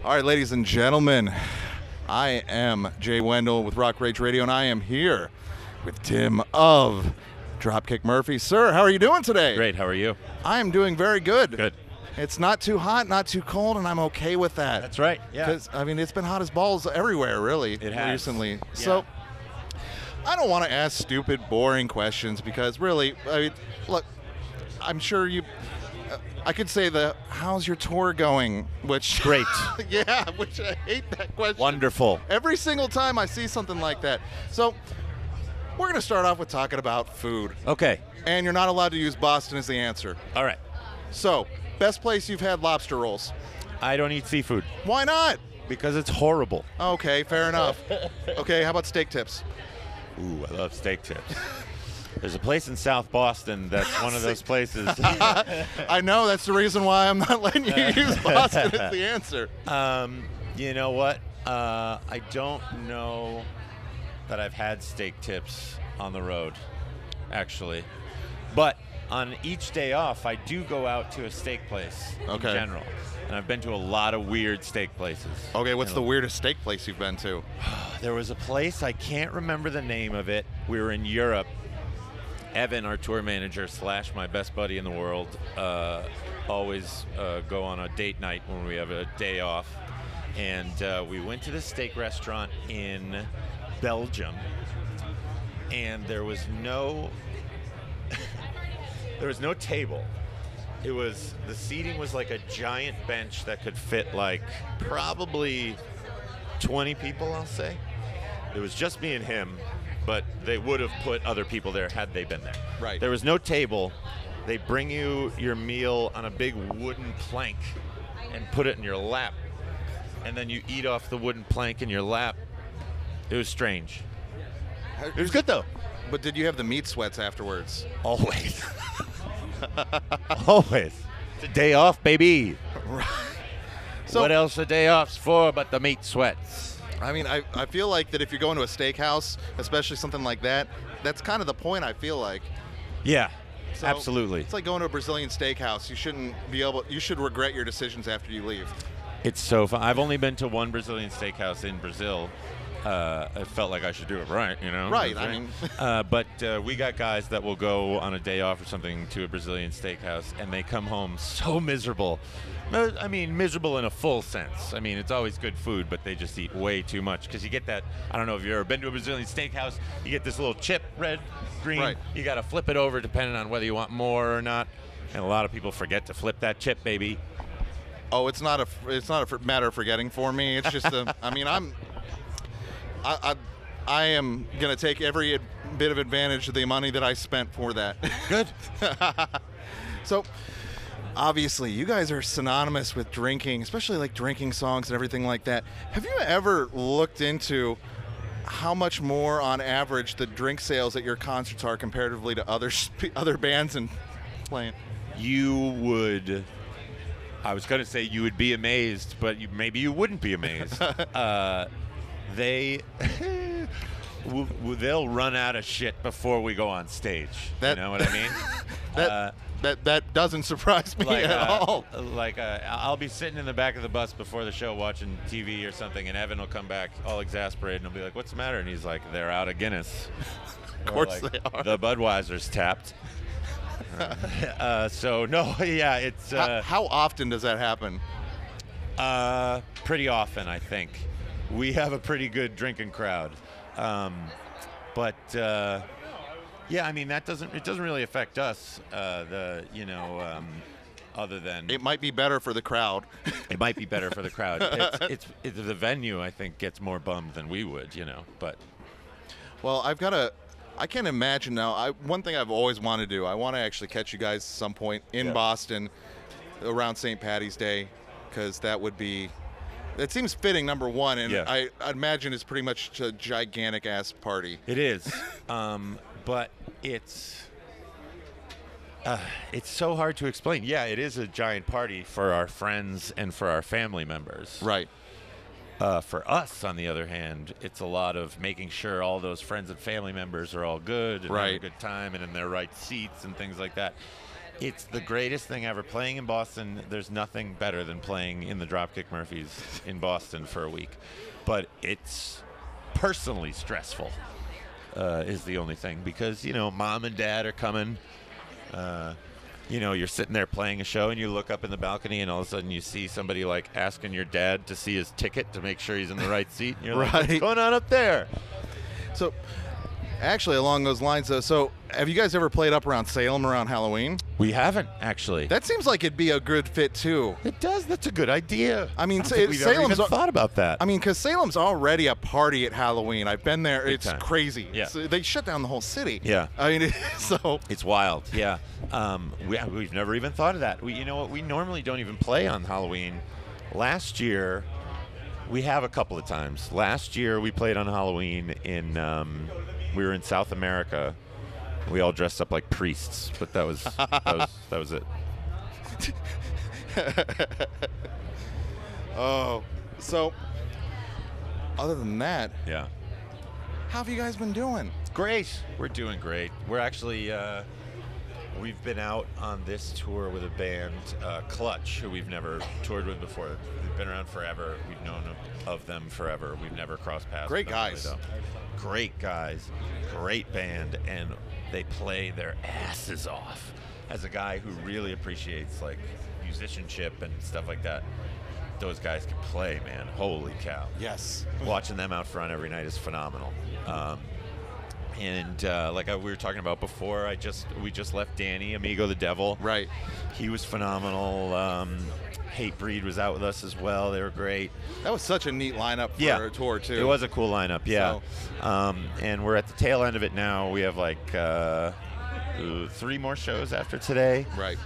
All right, ladies and gentlemen, I am Jay Wendell with Rock Rage Radio, and I am here with Tim of Dropkick Murphy. Sir, how are you doing today? Great. How are you? I am doing very good. Good. It's not too hot, not too cold, and I'm okay with that. That's right. Yeah. Because, I mean, it's been hot as balls everywhere, really, It has. recently. Yeah. So, I don't want to ask stupid, boring questions because, really, I mean, look, I'm sure you... I could say how's your tour going? Which Great. Yeah, which I hate that question. Wonderful. Every single time I see something like that. So we're going to start off with talking about food. Okay. And you're not allowed to use Boston as the answer. All right. So, best place you've had lobster rolls? I don't eat seafood Why not? because it's horrible. Okay, fair enough. Okay, how about steak tips? Ooh, I love steak tips. There's a place in South Boston that's one of those places. I know, that's the reason why I'm not letting you use Boston as the answer. You know what? I don't know that I've had steak tips on the road, actually. But on each day off, I do go out to a steak place in general. And I've been to a lot of weird steak places. Okay, what's the weirdest steak place you've been to? There was a place, I can't remember the name of it. We were in Europe. Evan, our tour manager / my best buddy in the world, always go on a date night when we have a day off. And we went to this steak restaurant in Belgium, and there was no table. The seating was like a giant bench that could fit like probably 20 people, I'll say. It was just me and him, but they would have put other people there had they been there. Right. There was no table. They bring you your meal on a big wooden plank and put it in your lap. And then you eat off the wooden plank in your lap. It was strange. It was good, though. But did you have the meat sweats afterwards? Always. Always. It's a day off, baby. Right. So, what else a day off's for but the meat sweats? I mean, I feel like that if you're going to a steakhouse, especially something like that, that's kind of the point, I feel like. Yeah, So, absolutely. It's like going to a Brazilian steakhouse. You should regret your decisions after you leave. It's so fun. I've only been to one Brazilian steakhouse in Brazil. I felt like I should do it right, you know? Right, I mean. But we got guys that will go on a day off or something to a Brazilian steakhouse, and they come home so miserable. I mean, miserable in a full sense. I mean, it's always good food, but they just eat way too much. Because you get that, I don't know if you've ever been to a Brazilian steakhouse, you get this little chip, red, green. Right. You got to flip it over depending on whether you want more or not. And a lot of people forget to flip that chip, baby. Oh, it's not a matter of forgetting for me. It's just I mean, I am going to take every bit of advantage of the money that I spent for that. Good. So, obviously, you guys are synonymous with drinking, especially like drinking songs and everything like that. Have you ever looked into how much more, on average, the drink sales at your concerts are comparatively to other bands and playing? I was going to say you would be amazed, but maybe you wouldn't be amazed. They'll run out of shit before we go on stage. You know what I mean? That doesn't surprise me at all. I'll be sitting in the back of the bus before the show watching TV or something, and Evan will come back all exasperated, and I'll be like, "What's the matter?" And he's like, "They're out of Guinness." Of course they are. The Budweiser's tapped. So no, yeah, it's. How often does that happen? Pretty often, I think. We have a pretty good drinking crowd, but yeah, I mean it doesn't really affect us. Other than It might be better for the crowd. it might be better for the crowd. It's the venue, I think, gets more bummed than we would, you know. But Well, I can't imagine now. One thing I've always wanted to do, I want to actually catch you guys at some point in Boston around St. Patty's Day, because that would be. It seems fitting, number one, and I'd imagine it's pretty much a gigantic-ass party. it is, but it's so hard to explain. Yeah, it is a giant party for our friends and for our family members. Right. For us, on the other hand, it's a lot of making sure all those friends and family members are all good and having a good time and in their right seats and things like that. It's the greatest thing ever. Playing in Boston, there's nothing better than playing in the Dropkick Murphys in Boston for a week. But it's personally stressful, is the only thing. Because, you know, mom and dad are coming. You know, you're sitting there playing a show, and you look up in the balcony, and all of a sudden you see somebody, like, asking your dad to see his ticket to make sure he's in the right seat. And you're like, what's going on up there? So, actually, along those lines, though, so have you guys ever played up around Salem around Halloween? We haven't, actually. That seems like it'd be a good fit, too. It does. That's a good idea. I mean, we've never even thought about that. I mean, because Salem's already a party at Halloween. I've been there. Big It's time. crazy. Yeah. They shut down the whole city. Yeah. I mean, so. It's wild, yeah. We've never even thought of that. You know what? We normally don't even play on Halloween. Last year, we have a couple of times. Last year, we played on Halloween we were in South America. We all dressed up like priests, but that was it. Oh, so other than that, Yeah. how have you guys been doing? Great. We're doing great. We're actually we've been out on this tour with a band, Clutch, who we've never toured with before. They've been around forever. We've known of them forever. We've never crossed paths. Great with them, guys. really, though. Great guys. Great band, and they play their asses off. As a guy who really appreciates like musicianship and stuff like that, those guys can play, man. Holy cow. Yes. Watching them out front every night is phenomenal. Like we were talking about before, we just left Danny, Amigo the Devil. Right. He was phenomenal. Hatebreed was out with us as well. They were great. That was such a neat lineup for a tour, too. It was a cool lineup, yeah. And we're at the tail end of it now. We have like 3 more shows after today. Right.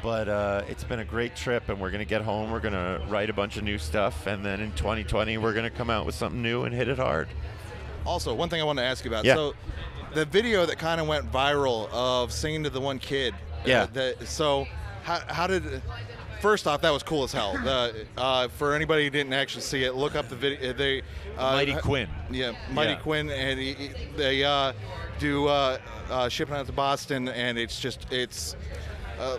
But it's been a great trip, and we're going to get home. We're going to write a bunch of new stuff, and then in 2020, we're going to come out with something new and hit it hard. Also, one thing I wanted to ask you about. Yeah. So, the video that kind of went viral of singing to the one kid. Yeah. How did? First off, that was cool as hell. For anybody who didn't actually see it, look up the video. Mighty Quinn. Yeah, Mighty Yeah. Quinn, and they do Shipping Out to Boston, and it's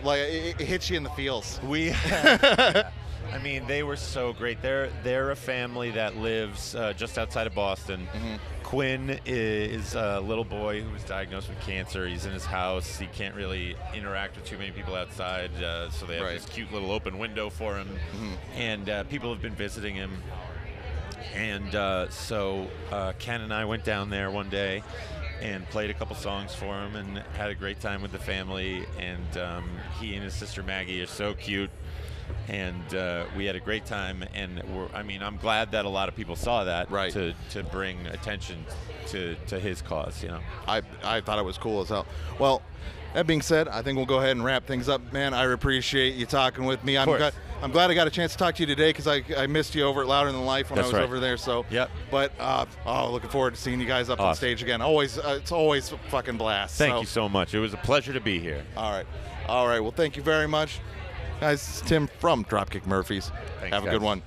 like it hits you in the feels. I mean, they were so great. They're a family that lives just outside of Boston. Mm-hmm. Quinn is a little boy who was diagnosed with cancer. He's in his house. He can't really interact with too many people outside, so they have Right. this cute little open window for him. Mm-hmm. And people have been visiting him. And so Ken and I went down there one day and played a couple songs for him and had a great time with the family. And he and his sister Maggie are so cute. And we had a great time, and I'm glad that a lot of people saw that, right. to bring attention to his cause, you know. I thought it was cool as hell. Well, that being said, I think we'll go ahead and wrap things up, man. I appreciate you talking with me. I'm glad I got a chance to talk to you today because I missed you over at Louder Than Life when I was over there. So, yep. But looking forward to seeing you guys up on stage again. It's always a fucking blast. Thank you so much. It was a pleasure to be here. All right. Well, thank you very much. Guys, it's Tim from Dropkick Murphys. Thanks, Have a guys. good one.